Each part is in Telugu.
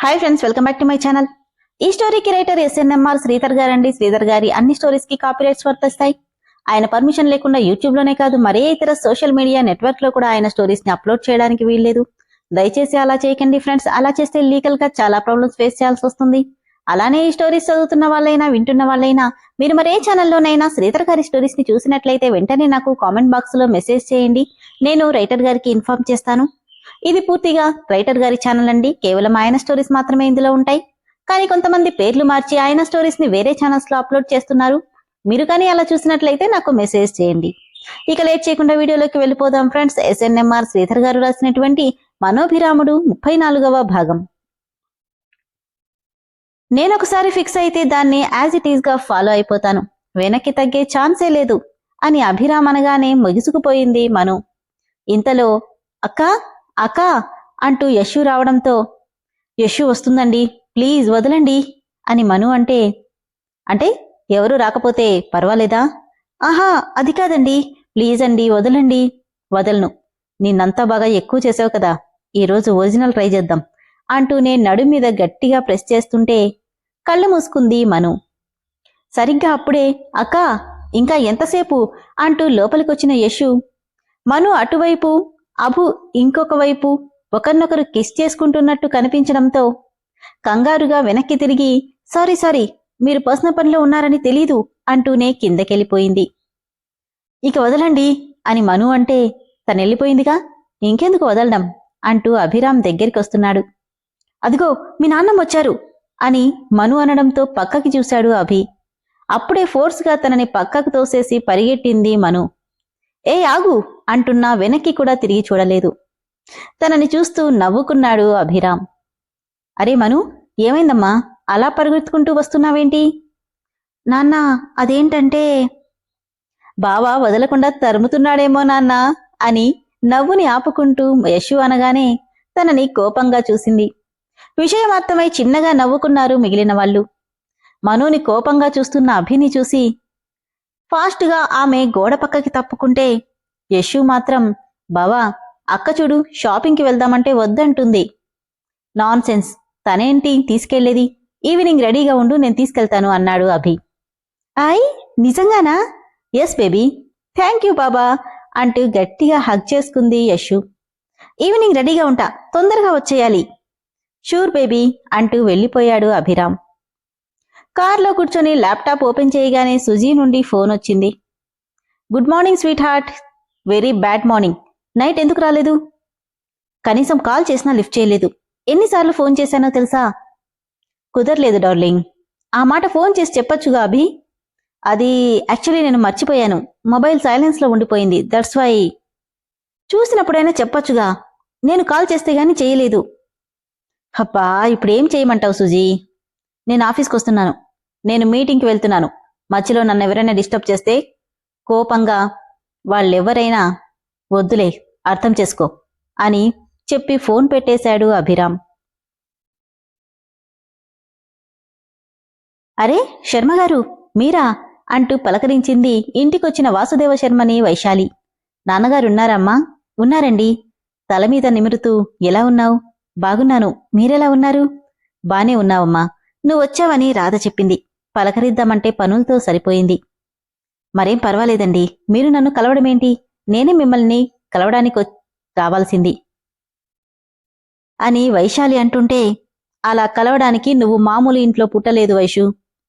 Hi friends, welcome back to my channel. ఈ స్టోరీకి రైటర్ ఎస్ఎన్ఎంఆర్ శ్రీధర్ గారండి. శ్రీధర్ గారి అన్ని స్టోరీస్ కి కాపీరైట్స్ వర్తిస్తాయి. ఆయన పర్మిషన్ లేకుండా యూట్యూబ్ లోనే కాదు, మరే ఇతర సోషల్ మీడియా నెట్వర్క్ లో కూడా ఆయన స్టోరీస్ ని అప్లోడ్ చేయడానికి వీల్లేదు. దయచేసి అలా చేయకండి ఫ్రెండ్స్. అలా చేస్తే లీగల్ గా చాలా ప్రాబ్లమ్స్ ఫేస్ చేయాల్సి వస్తుంది. అలానే ఈ స్టోరీస్ చదువుతున్న వాళ్ళైనా వింటున్న వాళ్ళైనా మీరు మరే ఛానల్లోనైనా శ్రీధర్ గారి స్టోరీస్ ని చూసినట్లయితే వెంటనే నాకు కామెంట్ బాక్స్ లో మెసేజ్ చేయండి. నేను రైటర్ గారికి ఇన్ఫార్మ్ చేస్తాను. ఇది పూర్తిగా రైటర్ గారి ఛానల్ అండి. కేవలం ఆయన స్టోరీస్ మాత్రమే ఇందులో ఉంటాయి. కానీ కొంతమంది పేర్లు మార్చి ఆయన స్టోరీస్ ని వేరే ఛానల్స్ లో అప్లోడ్ చేస్తున్నారు. మీరు కానీ అలా చూసినట్లయితే నాకు మెసేజ్ చేయండి. ఇక లేట్ చేయకుండా వీడియోలోకి వెళ్ళిపోదాం ఫ్రెండ్స్. ఎస్ఎన్ఎంఆర్ శ్రీధర్ గారు రాసినటువంటి మనోభిరాముడు 34వ భాగం. నేనొకసారి ఫిక్స్ అయితే దాన్ని యాజ్ ఇట్ ఈస్ గా ఫాలో అయిపోతాను. వెనక్కి తగ్గే ఛాన్సే లేదు అని అభిరామ్ అనగానే ముగిసుకుపోయింది మను. ఇంతలో అక్కా అక్కా అంటూ యశు రావడంతో, యశు వస్తుందండి, ప్లీజ్ వదలండి అని మను అంటే ఎవరు రాకపోతే పర్వాలేదా? ఆహా అది కాదండి, ప్లీజ్ అండి వదలండి. వదలను. నిన్నంతా బాగా ఎక్కువ చేసావు కదా, ఈరోజు ఒరిజినల్ ట్రై చేద్దాం అంటూనే నడుం మీద గట్టిగా ప్రెస్ చేస్తుంటే కళ్ళు మూసుకుంది మను. సరిగ్గా అప్పుడే అక్కా ఇంకా ఎంతసేపు అంటూ లోపలికొచ్చిన యశు, మను అటువైపు, అభు ఇంకొక వైపు ఒకరినొకరు కిస్ చేసుకుంటున్నట్టు కనిపించడంతో కంగారుగా వెనక్కి తిరిగి, సారీ మీరు పర్సనల్ పనిలో ఉన్నారని తెలీదు అంటూనే కిందకెళ్ళిపోయింది. ఇక వదలండి అని మను అంటే, తనెళ్ళిపోయిందిగా ఇంకెందుకు వదలడం అంటూ అభిరామ్ దగ్గరికొస్తున్నాడు. అదిగో మీ నాన్నమ్మ వచ్చారు అని మను అనడంతో పక్కకి చూశాడు అభి. అప్పుడే ఫోర్స్గా తనని పక్కకు తోసేసి పరిగెట్టింది మను. ఏ ఆగు అంటున్నా వెనక్కి కూడా తిరిగి చూడలేదు. తనని చూస్తూ నవ్వుకున్నాడు అభిరామ్. అరే మను, ఏమైందమ్మా అలా పరుగెత్తుకుంటూ వస్తున్నావేంటి? నాన్నా అదేంటంటే, బావా వదలకుండా తరుముతున్నాడేమో నాన్నా అని నవ్వుని ఆపుకుంటూ యశు అనగానే తనని కోపంగా చూసింది. విషయం అర్థమై చిన్నగా నవ్వుకున్నారు మిగిలిన వాళ్ళు. మనుని కోపంగా చూస్తున్న అభిని చూసి ఫాస్ట్గా ఆమె గోడ పక్కకి తప్పుకుంటే యశు మాత్రం, బావా అక్క చూడు షాపింగ్కి వెళ్దామంటే వద్దంటుంది. నాన్ సెన్స్, తనేంటి తీసుకెళ్లేది, ఈవినింగ్ రెడీగా ఉండు నేను తీసుకెళ్తాను అన్నాడు అభి. నిజంగానా? ఎస్ బేబీ, థ్యాంక్ యూ బాబా అంటూ గట్టిగా హగ్ చేసుకుంది యశు. ఈవినింగ్ రెడీగా ఉంటా, తొందరగా వచ్చేయాలి. షూర్ బేబీ అంటూ వెళ్ళిపోయాడు అభిరామ్. కార్లో కూర్చొని ల్యాప్టాప్ ఓపెన్ చేయగానే సుజీ నుండి ఫోన్ వచ్చింది. Good morning sweet heart. Very bad morning. Night ఎందుకు రాలేదు? కనీసం కాల్ చేసినా లిఫ్ట్ చేయలేదు. ఎన్నిసార్లు ఫోన్ చేశానో తెలుసా? కుదరలేదు డార్లింగ్. ఆ మాట ఫోన్ చేసి చెప్పొచ్చుగా అభి. అది యాక్చువల్లీ నేను మర్చిపోయాను, మొబైల్ సైలెన్స్లో ఉండిపోయింది, దట్స్ వై. చూసినప్పుడైనా చెప్పొచ్చుగా, నేను కాల్ చేస్తే గానీ చేయలేదు. అబ్బా ఇప్పుడేం చేయమంటావు సుజీ? నేను ఆఫీస్కి వస్తున్నాను, నేను మీటింగ్కి వెళ్తున్నాను. మధ్యలో నన్ను ఎవరైనా డిస్టర్బ్ చేస్తే కోపంగా వాళ్ళెవరైనా వద్దులే, అర్థం చేసుకో అని చెప్పి ఫోన్ పెట్టేశాడు అభిరామ్. అరే శర్మగారు మీరా అంటూ పలకరించింది ఇంటికొచ్చిన వాసుదేవ శర్మని వైశాలి. నాన్నగారున్నారమ్మా? ఉన్నారండి. తల మీద నిమురుతూ, ఎలా ఉన్నావు? బాగున్నాను, మీరెలా ఉన్నారు? బానే ఉన్నావమ్మా. నువ్వొచ్చావని రాధ చెప్పింది, పలకరిద్దామంటే పనులతో సరిపోయింది. మరేం పర్వాలేదండి, మీరు నన్ను కలవడమేంటి, నేనే మిమ్మల్ని కలవడానికి రావాల్సింది అని వైశాలి అంటుంటే, అలా కలవడానికి నువ్వు మామూలు ఇంట్లో పుట్టలేదు వైషు.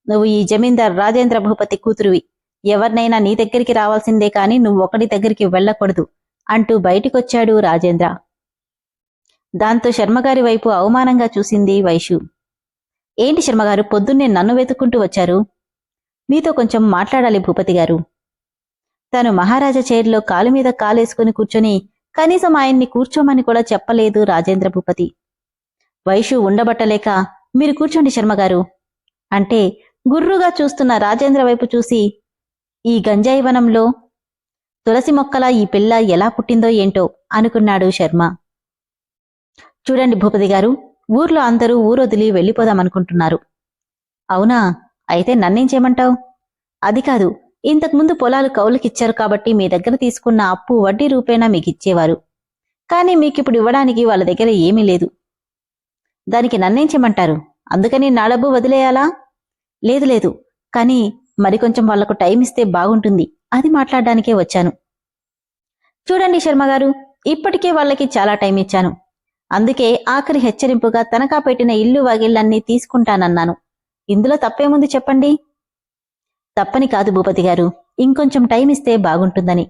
నువ్వు ఈ జమీందార్ రాజేంద్ర భూపతి కూతురువి. ఎవరినైనా నీ దగ్గరికి రావాల్సిందే కాని నువ్వొకడి దగ్గరికి వెళ్ళకూడదు అంటూ బయటికొచ్చాడు రాజేంద్ర. దాంతో శర్మగారి వైపు అవమానంగా చూసింది వైషు. ఏంటి శర్మగారు పొద్దున్నే నన్ను వెతుక్కుంటూ వచ్చారు? మీతో కొంచెం మాట్లాడాలి భూపతి గారు. తను మహారాజా చైర్లో కాలు మీద కాలేసుకుని కూర్చొని కనీసం ఆయన్ని కూర్చోమని కూడా చెప్పలేదు రాజేంద్ర భూపతి. వైషు ఉండబట్టలేక, మీరు కూర్చోండి శర్మగారు అంటే గుర్రుగా చూస్తున్న రాజేంద్ర వైపు చూసి, ఈ గంజాయి వనంలో తులసి మొక్కలా ఈ పిల్ల ఎలా పుట్టిందో ఏంటో అనుకున్నాడు శర్మ. చూడండి భూపతి గారు, ఊర్లో అందరూ ఊరొదిలి వెళ్ళిపోదామనుకుంటున్నారు. అవునా? అయితే నన్నేం చేయమంటావు? అది కాదు, ఇంతకుముందు పొలాలు కౌలుకిచ్చారు కాబట్టి మీ దగ్గర తీసుకున్న అప్పు వడ్డీ రూపేణా మీకిచ్చేవారు. కానీ మీకిప్పుడు ఇవ్వడానికి వాళ్ళ దగ్గర ఏమీ లేదు. దానికి నన్నేం చేయమంటారు? అందుకని నా డబ్బు వదిలేయాలా? లేదు లేదు, కానీ మరికొంచెం వాళ్లకు టైం ఇస్తే బాగుంటుంది. అది మాట్లాడడానికే వచ్చాను. చూడండి శర్మగారు, ఇప్పటికే వాళ్ళకి చాలా టైం ఇచ్చాను. అందుకే ఆఖరి హెచ్చరింపుగా తనఖా పెట్టిన ఇల్లు వాగిళ్లన్నీ తీసుకుంటానన్నాను. ఇందులో తప్పేముంది చెప్పండి? తప్పని కాదు భూపతి గారు, ఇంకొంచెం టైం ఇస్తే బాగుంటుందని.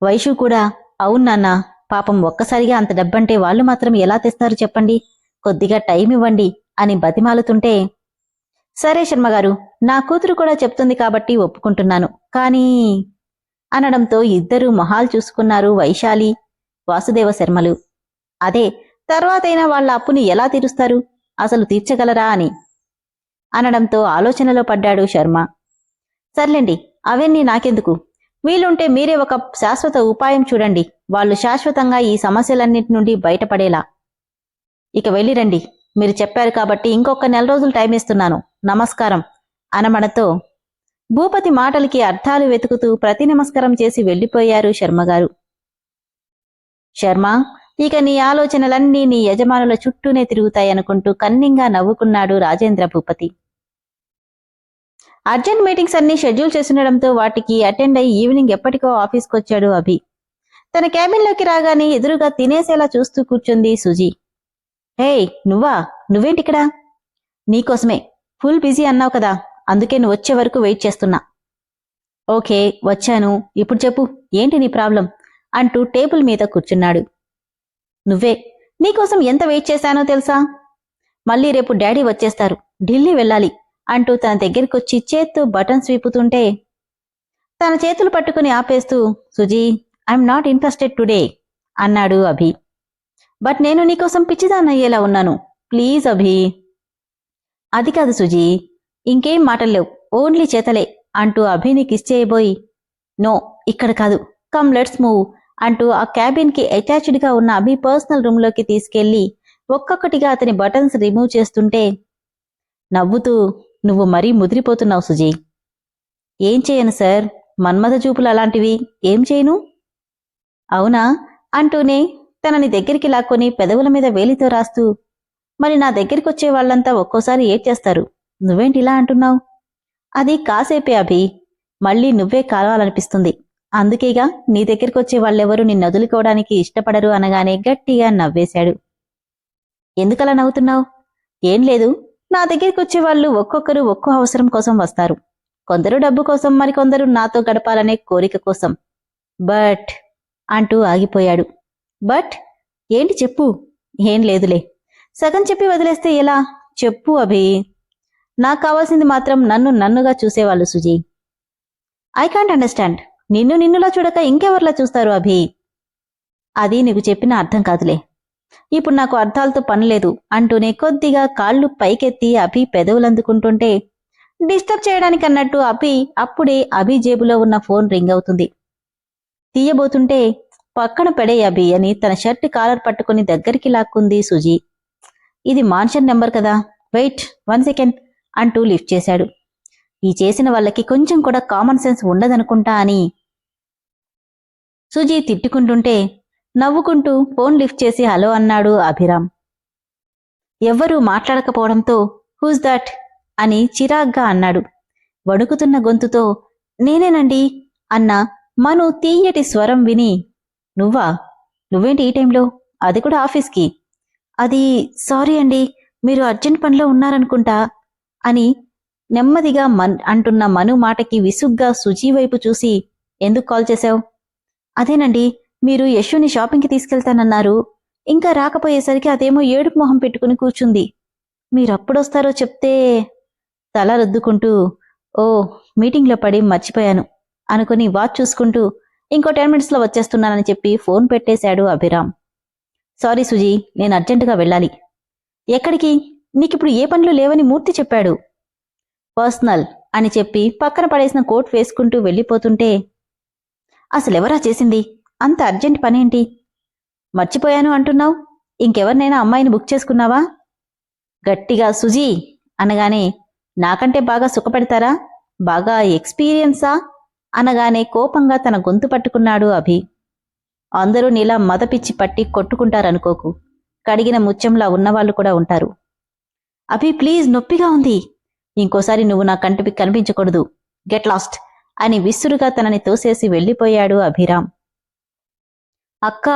వైషు కూడా, అవునాన్నా, పాపం ఒక్కసారిగా అంత డబ్బంటే వాళ్లు మాత్రం ఎలా తెస్తారు చెప్పండి, కొద్దిగా టైం ఇవ్వండి అని బతిమాలుతుంటే, సరే శర్మగారు, నా కూతురు కూడా చెప్తుంది కాబట్టి ఒప్పుకుంటున్నాను, కానీ అనడంతో ఇద్దరూ మొహాలు చూసుకున్నారు వైశాలి, వాసుదేవ శర్మలు. అదే, తర్వాతైనా వాళ్ల అప్పుని ఎలా తీరుస్తారు, అసలు తీర్చగలరా అని అనడంతో ఆలోచనలో పడ్డాడు శర్మ. సర్లేండి, అవన్నీ నాకెందుకు, వీలుంటే మీరే ఒక శాశ్వత ఉపాయం చూడండి, వాళ్లు శాశ్వతంగా ఈ సమస్యలన్నిటి నుండి బయటపడేలా. ఇక వెళ్ళిరండి, మీరు చెప్పారు కాబట్టి ఇంకొక 4 రోజులు టైం ఇస్తున్నాను, నమస్కారం అనమనతో భూపతి మాటలకి అర్థాలు వెతుకుతూ ప్రతి నమస్కారం చేసి వెళ్లిపోయారు శర్మగారు. శర్మ, ఇక నీ ఆలోచనలన్నీ నీ యజమానుల చుట్టూనే తిరుగుతాయనుకుంటూ కన్నింగా నవ్వుకున్నాడు రాజేంద్ర భూపతి. అర్జెంట్ మీటింగ్స్ అన్నీ షెడ్యూల్ చేస్తుండడంతో వాటికి అటెండ్ అయి ఈవినింగ్ ఎప్పటికో ఆఫీస్కొచ్చాడు అభి. తన క్యాబిన్లోకి రాగానే ఎదురుగా తినేసేలా చూస్తూ కూర్చుంది సుజీ. హే నువ్వా, నువ్వేంటిక్కడా? నీకోసమే, ఫుల్ బిజీ అన్నావు కదా, అందుకే నువ్వు వచ్చే వరకు వెయిట్ చేస్తున్నా. ఓకే వచ్చాను, ఇప్పుడు చెప్పు, ఏంటి నీ ప్రాబ్లం అంటూ టేబుల్ మీద కూర్చున్నాడు. నువ్వే, నీకోసం ఎంత వెయిట్ చేశానో తెలుసా? మళ్ళీ రేపు డాడీ వచ్చేస్తారు, ఢిల్లీ వెళ్ళాలి అంటూ తన దగ్గరికొచ్చి చేత్తో బటన్స్ వీపుతుంటే తన చేతులు పట్టుకుని ఆపేస్తూ, Suji, I'm not interested today అన్నాడు అభి. బట్ నేను నీకోసం పిచ్చిదాన్నయ్యేలా ఉన్నాను, ప్లీజ్ అభి. అది కాదు సుజీ, ఇంకేం మాటల్లేవు, ఓన్లీ చేతలే అంటూ అభిని కిస్ చేయబోయి, నో ఇక్కడ కాదు, కమ్ లెట్స్ మూవ్ అంటూ ఆ క్యాబిన్ కి అటాచ్డ్ గా ఉన్న అభి పర్సనల్ రూమ్ లోకి తీసుకెళ్లి ఒక్కొక్కటిగా అతని బటన్స్ రిమూవ్ చేస్తుంటే నవ్వుతూ, నువ్వు మరీ ముదిరిపోతున్నావు సుజీ. ఏం చేయను సార్, మన్మథ చూపులు అలాంటివి, ఏం చేయను? అవునా అంటూనే తనని దగ్గరికి లాక్కొని పెదవుల మీద వేలితో రాస్తూ, మరి నా దగ్గరికొచ్చే వాళ్లంతా ఒక్కోసారి ఏడ్చేస్తారు, నువ్వేంటి ఇలా అంటున్నావు? అది కాసేపే అభి, మళ్ళీ నువ్వే కావాలనిపిస్తుంది, అందుకేగా నీ దగ్గరికొచ్చే వాళ్ళెవరూ నిన్ను వదులుకోవడానికి ఇష్టపడరు అనగానే గట్టిగా నవ్వేశాడు. ఎందుకలా నవ్వుతున్నావు? ఏం లేదు, నా దగ్గరికొచ్చే వాళ్ళు ఒక్కొక్కరు ఒక్కో అవసరం కోసం వస్తారు, కొందరు డబ్బు కోసం, మరికొందరు నాతో గడపాలనే కోరిక కోసం. బట్ అంటూ ఆగిపోయాడు. బట్ ఏంటి చెప్పు. ఏం లేదులే, సగం చెప్పి వదిలేస్తే ఎలా, చెప్పు అభి. నాకు కావాల్సింది మాత్రం నన్నుగా చూసేవాళ్ళు సుజీ. ఐ కాంట్ అండర్స్టాండ్, నిన్నులా చూడక ఇంకెవర్లా చూస్తారు అభి? అది నీకు చెప్పిన అర్థం కాదులే, ఇప్పుడు నాకు అర్థాలతో పనిలేదు అంటూనే కొద్దిగా కాళ్ళు పైకెత్తి అభి పెదవులందుకుంటుంటే డిస్టర్బ్ చేయడానికన్నట్టు అప్పుడే అభి జేబులో ఉన్న ఫోన్ రింగ్ అవుతుంది. తీయబోతుంటే పక్కన పెడే అభి అని తన షర్ట్ కాలర్ పట్టుకుని దగ్గరికి లాక్కుంది సుజీ. ఇది మాన్షన్ నెంబర్ కదా, వెయిట్ 1 సెకండ్ అంటూ లిఫ్ట్ చేశాడు. ఈ చేసిన వాళ్ళకి కొంచెం కూడా కామన్ సెన్స్ ఉండదనుకుంటా అని సుజీ తిట్టుకుంటుంటే నవ్వుకుంటూ ఫోన్ లిఫ్ట్ చేసి హలో అన్నాడు అభిరామ్. ఎవ్వరూ మాట్లాడకపోవడంతో హూజ్ దట్ అని చిరాగ్గా అన్నాడు. వణుకుతున్న గొంతుతో నేనేనండి అన్న మను తీయటి స్వరం విని, నువ్వేంటి ఈ టైంలో, అది కూడా ఆఫీస్కి? అది సారీ అండి, మీరు అర్జెంట్ పనిలో ఉన్నారనుకుంటా అని నెమ్మదిగా అంటున్న మను మాటకి విసుగ్గా సుజీ వైపు చూసి, ఎందుకు కాల్ చేశావు? అదేనండి, మీరు యశుని షాపింగ్కి తీసుకెళ్తానన్నారు, ఇంకా రాకపోయేసరికి అదేమో ఏడుపు మొహం పెట్టుకుని కూర్చుంది, మీరప్పుడొస్తారో చెప్తే తల రుద్దుకుంటూ, ఓ మీటింగ్లో పడి మర్చిపోయాను అనుకుని వాచ్ చూసుకుంటూ ఇంకో 10 మినిట్స్లో వచ్చేస్తున్నానని చెప్పి ఫోన్ పెట్టేశాడు అభిరామ్. సారీ సుజీ, నేను అర్జెంటుగా వెళ్ళాలి. ఎక్కడికి? నీకిప్పుడు ఏ పనులు లేవని మూర్తి చెప్పాడు. పర్సనల్ అని చెప్పి పక్కన పడేసిన కోట్ వేసుకుంటూ వెళ్ళిపోతుంటే, అసలెవరా చేసింది అంత అర్జెంట్ పనేంటి? మర్చిపోయాను అంటున్నావు, ఇంకెవరినైనా అమ్మాయిని బుక్ చేసుకున్నావా? గట్టిగా సుజీ అనగానే, నాకంటే బాగా సుఖపెడతారా, బాగా ఎక్స్పీరియన్సా అనగానే కోపంగా తన గొంతు పట్టుకున్నాడు అభి. అందరూ నీలా మదపిచ్చి పట్టి కొట్టుకుంటారనుకోకు, కడిగిన ముత్యంలా ఉన్నవాళ్లు కూడా ఉంటారు. అభి ప్లీజ్, నొప్పిగా ఉంది. ఇంకోసారి నువ్వు నా కంటికి కనిపించకూడదు. గెట్ లాస్ట్ అని విసురుగా తనని తోసేసి వెళ్ళిపోయాడు అభిరామ్. అక్క,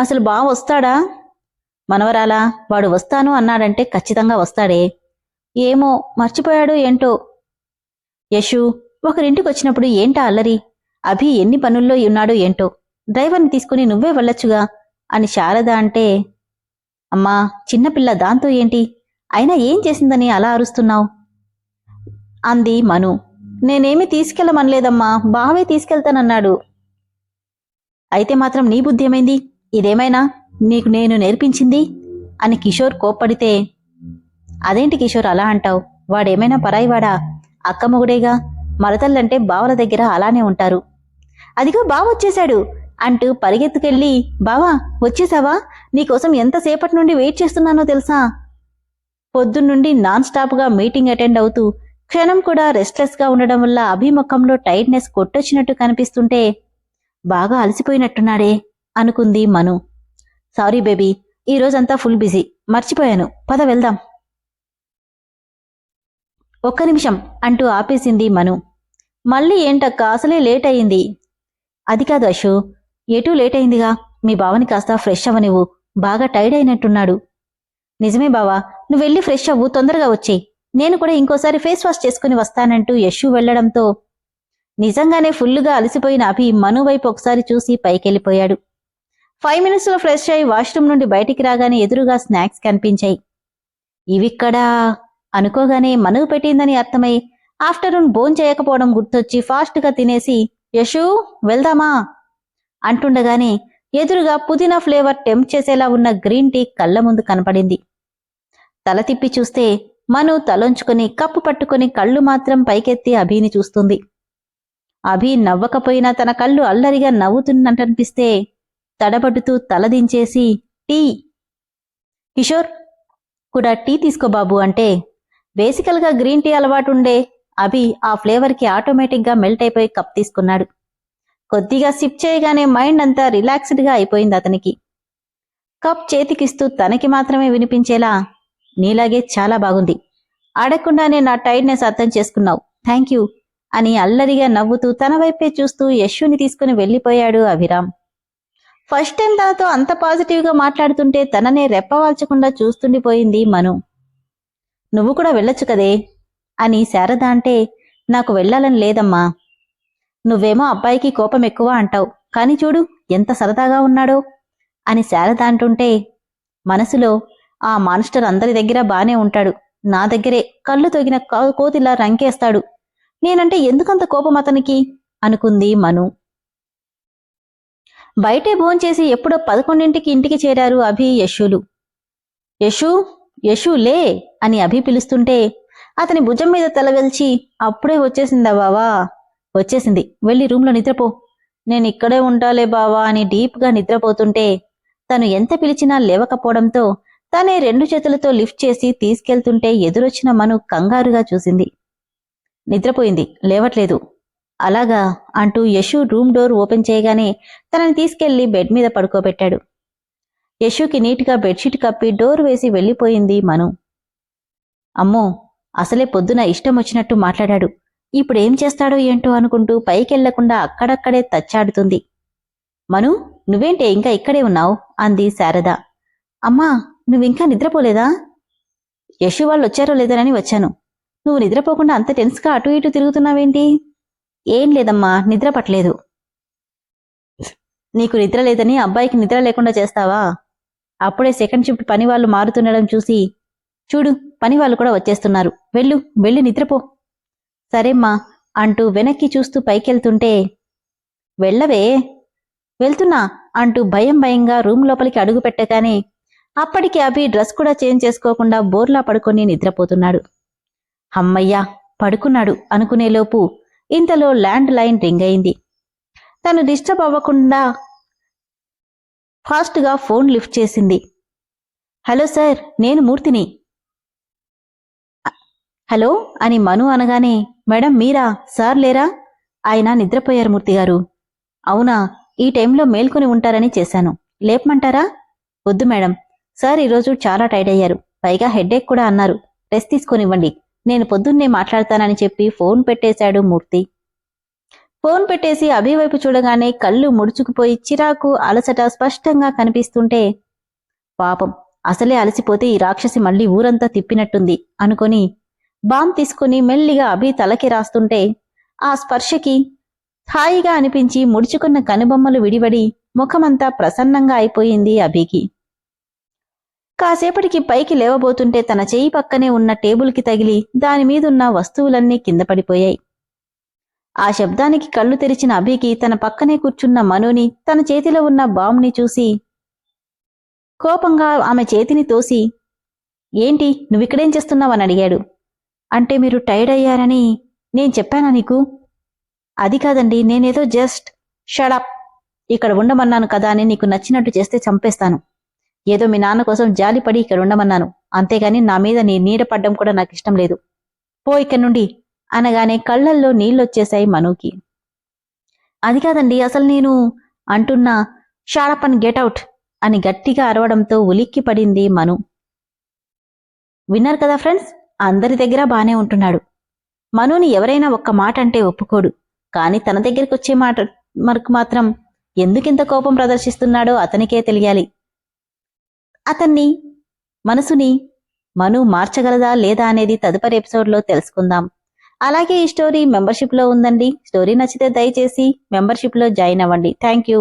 అసలు బావ వస్తాడా? మనవరాలా, వాడు వస్తాను అన్నాడంటే ఖచ్చితంగా వస్తాడే. ఏమో, మర్చిపోయాడు ఏంటో. యశు, ఒకరింటికొచ్చినప్పుడు ఏంటా అల్లరి? అభి ఎన్ని పనుల్లో ఉన్నాడో ఏంటో. డ్రైవర్ని తీసుకుని నువ్వే వెళ్ళొచ్చుగా అని శారద అంటే, అమ్మా చిన్నపిల్ల, దాంతో ఏంటి? అయినా ఏం చేసిందని అలా అరుస్తున్నావు అంది మను. నేనేమీ తీసుకెళ్లమనలేదమ్మా, బావే తీసుకెళ్తానన్నాడు. అయితే మాత్రం నీ బుద్ధి ఏమైంది? ఇదేమైనా నీకు నేను నేర్పించింది అని కిషోర్ కోప్పడితే, అదేంటి కిషోర్ అలా అంటావు? వాడేమైనా పరాయివాడా? అక్కమొగుడేగా. మరతల్లంటే బావల దగ్గర అలానే ఉంటారు. అదిగో బావొచ్చేశాడు అంటూ పరిగెత్తుకెళ్ళి, బావా వచ్చేసావా? నీకోసం ఎంతసేపటి నుండి వెయిట్ చేస్తున్నానో తెలుసా? పొద్దున్నుండి నాన్ స్టాప్గా మీటింగ్ అటెండ్ అవుతూ క్షణం కూడా రెస్ట్లెస్గా ఉండడం వల్ల అభిముఖంలో టైర్డ్నెస్ కొట్టొచ్చినట్టు కనిపిస్తుంటే, బాగా అలసిపోయినట్టున్నాడే అనుకుంది మను. సారీ బేబీ, ఈరోజంతా ఫుల్ బిజీ, మర్చిపోయాను, పద వెళ్దాం. ఒక్క నిమిషం అంటూ ఆపేసింది మను. మళ్ళీ ఏంటక్క, అసలే లేట్ అయింది. అది కాదు అశు, ఎటూ లేట్ అయిందిగా. మీ బావని కాస్త ఫ్రెష్ అవ్వనివ్వు, బాగా టైర్డ్ అయినట్టున్నాడు. నిజమే బావా, నువ్వెళ్ళి ఫ్రెష్ అవ్వు, తొందరగా వచ్చేయ్. నేను కూడా ఇంకోసారి ఫేస్ వాష్ చేసుకుని వస్తానంటూ యశు వెళ్లడంతో నిజంగానే ఫుల్లుగా అలసిపోయిన అభి మను వైపు ఒకసారి చూసి పైకెళ్ళిపోయాడు. 5 మినిట్స్లో ఫ్రెష్ అయి వాష్రూమ్ నుండి బయటికి రాగానే ఎదురుగా స్నాక్స్ కనిపించాయి. ఇవిక్కడా అనుకోగానే మనువు పెట్టిందని అర్థమై ఆఫ్టర్నూన్ భోంచేయకపోవడం గుర్తొచ్చి ఫాస్ట్గా తినేసి, యశూ వెళ్దామా అంటుండగానే ఎదురుగా పుదీనా ఫ్లేవర్ టెంప్ట్ చేసేలా ఉన్న గ్రీన్ టీ కళ్ల ముందు కనపడింది. తల తిప్పి చూస్తే మను తలొంచుకుని కప్పు పట్టుకుని కళ్ళు మాత్రం పైకెత్తి అభిని చూస్తుంది. అభి నవ్వకపోయినా తన కళ్ళు అల్లరిగా నవ్వుతున్నట్టనిపిస్తే తడబడుతూ తలదించేసి, టీ. కిషోర్ కూడా టీ తీసుకోబాబు అంటే, బేసికల్గా గ్రీన్ టీ అలవాటుండే అభి ఆ ఫ్లేవర్కి ఆటోమేటిక్గా మెల్ట్ అయిపోయి కప్ తీసుకున్నాడు. కొద్దిగా సిప్ చేయగానే మైండ్ అంతా రిలాక్స్డ్గా అయిపోయింది అతనికి. కప్ చేతికిస్తూ తనకి మాత్రమే వినిపించేలా, నీలాగే చాలా బాగుంది, అడగకుండానే నా టైర్డ్నెస్ అర్థం చేసుకున్నావు, థ్యాంక్ యూ అని అల్లరిగా నవ్వుతూ తన వైపే చూస్తూ యశుని తీసుకుని వెళ్ళిపోయాడు అభిరామ్. ఫస్ట్ టైం తనతో అంత పాజిటివ్గా మాట్లాడుతుంటే తననే రెప్పవాల్చకుండా చూస్తుండిపోయింది మను. నువ్వు కూడా వెళ్ళొచ్చు కదే అని శారద అంటే, నాకు వెళ్లాలని లేదమ్మా. నువ్వేమో అబ్బాయికి కోపం ఎక్కువ అంటావు, కాని చూడు ఎంత సరదాగా ఉన్నాడో అని శారద అంటుంటే మనసులో, ఆ మాన్స్టర్ అందరి దగ్గర బానే ఉంటాడు, నా దగ్గరే కళ్ళు తొగిన కోతిలా రంకేస్తాడు, నేనంటే ఎందుకంత కోపం అతనికి అనుకుంది మను. బయటే భోంచేసి ఎప్పుడో 11ంటికి ఇంటికి చేరారు అభి యశులు. యశు యశు లే అని అభి పిలుస్తుంటే అతని భుజం మీద తలవెల్చి, అప్పుడే వచ్చేసిందా బావా? వచ్చేసింది, వెళ్ళి రూంలో నిద్రపో. నేనిక్కడే ఉంటాలే బావా అని డీప్గా నిద్రపోతుంటే తను ఎంత పిలిచినా లేవకపోవడంతో తనే 2 చేతులతో లిఫ్ట్ చేసి తీసుకెళ్తుంటే ఎదురొచ్చిన మను కంగారుగా చూసింది. నిద్రపోయింది, లేవట్లేదు. అలాగా అంటూ యశు రూమ్ డోర్ ఓపెన్ చేయగానే తనని తీసుకెళ్లి బెడ్ మీద పడుకోబెట్టాడు. యశుకి నీట్గా బెడ్షీట్ కప్పి డోర్ వేసి వెళ్ళిపోయింది మను. అమ్మో, అసలే పొద్దున ఇష్టం వచ్చినట్టు మాట్లాడాడు, ఇప్పుడేం చేస్తాడో ఏంటో అనుకుంటూ పైకెళ్లకుండా అక్కడక్కడే తచ్చాడుతుంది. మను, నువ్వేంటే ఇంకా ఇక్కడే ఉన్నావు అంది శారద. అమ్మా, నువ్వింకా నిద్రపోలేదా? యశు వాళ్ళు వచ్చారో లేదనని వచ్చాను. నువ్వు నిద్రపోకుండా అంత టెన్స్గా అటు ఇటు తిరుగుతున్నావేంటి? ఏం లేదమ్మా, నిద్ర పట్టలేదు. నీకు నిద్ర లేదని అబ్బాయికి నిద్ర లేకుండా చేస్తావా? అప్పుడే సెకండ్ షిఫ్ట్ పనివాళ్లు మారుతుండడం చూసి, చూడు పనివాళ్లు కూడా వచ్చేస్తున్నారు, వెళ్ళి నిద్రపో. సరేమ్మా అంటూ వెనక్కి చూస్తూ పైకెళ్తుంటే, వెళ్ళవే. వెళ్తున్నా అంటూ భయంగా రూమ్ లోపలికి అడుగు పెట్టగానే అప్పటికి అభి డ్రెస్ కూడా చేంజ్ చేసుకోకుండా బోర్లా పడుకొని నిద్రపోతున్నాడు. అమ్మయ్యా పడుకున్నాడు అనుకునేలోపు ఇంతలో ల్యాండ్ లైన్ రింగ్ అయింది. తను డిస్టర్బ్ అవ్వకుండా ఫాస్ట్గా ఫోన్ లిఫ్ట్ చేసింది. హలో సార్, నేను మూర్తిని. హలో అని మను అనగానే, మేడం మీరా? సార్ లేరా? ఆయన నిద్రపోయారు మూర్తిగారు. అవునా, ఈ టైంలో మేల్కొని ఉంటారని చేశాను, లేపమంటారా? వద్దు మేడం, సార్ ఈరోజు చాలా టైర్డ్ అయ్యారు, పైగా హెడ్ఏక్ కూడా అన్నారు. రెస్ట్ తీసుకొనివ్వండి, నేను పొద్దున్నే మాట్లాడతానని చెప్పి ఫోన్ పెట్టేశాడు మూర్తి. ఫోన్ పెట్టేసి అభి వైపు చూడగానే కళ్ళు ముడుచుకుపోయి చిరాకు అలసట స్పష్టంగా కనిపిస్తుంటే, పాపం అసలే అలసిపోతే ఈ రాక్షసి మళ్లీ ఊరంతా తిప్పినట్టుంది అనుకొని బామ్ తీసుకుని మెల్లిగా అభి తలకి రాస్తుంటే ఆ స్పర్శకి హాయిగా అనిపించి ముడుచుకున్న కనుబొమ్మలు విడివడి ముఖమంతా ప్రసన్నంగా అయిపోయింది అభికి. కాసేపటికి పైకి లేవబోతుంటే తన చెయ్యి పక్కనే ఉన్న టేబుల్కి తగిలి దానిమీదున్న వస్తువులన్నీ కింద పడిపోయాయి. ఆ శబ్దానికి కళ్ళు తెరిచిన అభికి తన పక్కనే కూర్చున్న మనుని, తన చేతిలో ఉన్న బాంని చూసి కోపంగా ఆమె చేతిని తోసి, ఏంటి నువ్విక్కడేం చేస్తున్నావని అడిగాడు. అంటే మీరు టైర్డ్ అయ్యారని నేను చెప్పానా నీకు? అది కాదండి, నేనేదో జస్ట్ షడప్, ఇక్కడ ఉండమన్నాను కదా అని నీకు నచ్చినట్టు చేస్తే చంపేస్తాను. ఏదో మీ నాన్న కోసం జాలిపడి ఇక్కడ ఉండమన్నాను, అంతేగాని నా మీద నీ నీడ పడ్డం కూడా నాకిష్టం లేదు. పో ఇక్కడి నుండి అనగానే కళ్లల్లో నీళ్లొచ్చేశాయి మనుకి. అది కాదండి అసలు నేను అంటున్నా, షాడప్ అండ్ గెట్అవుట్ అని గట్టిగా అరవడంతో ఉలిక్కి పడింది మను. విన్నారు కదా ఫ్రెండ్స్, అందరి దగ్గర బానే ఉంటున్నాడు. మనుని ఎవరైనా ఒక్క మాట అంటే ఒప్పుకోడు, కానీ తన దగ్గరికొచ్చే మాట మరకు మాత్రం ఎందుకింత కోపం ప్రదర్శిస్తున్నాడో అతనికే తెలియాలి. అతన్ని మనసుని మను మార్చగలదా లేదా అనేది తదుపరి ఎపిసోడ్లో తెలుసుకుందాం. అలాగే ఈ స్టోరీ మెంబర్షిప్లో ఉందండి. స్టోరీ నచ్చితే దయచేసి మెంబర్షిప్లో జాయిన్ అవ్వండి. Thank you.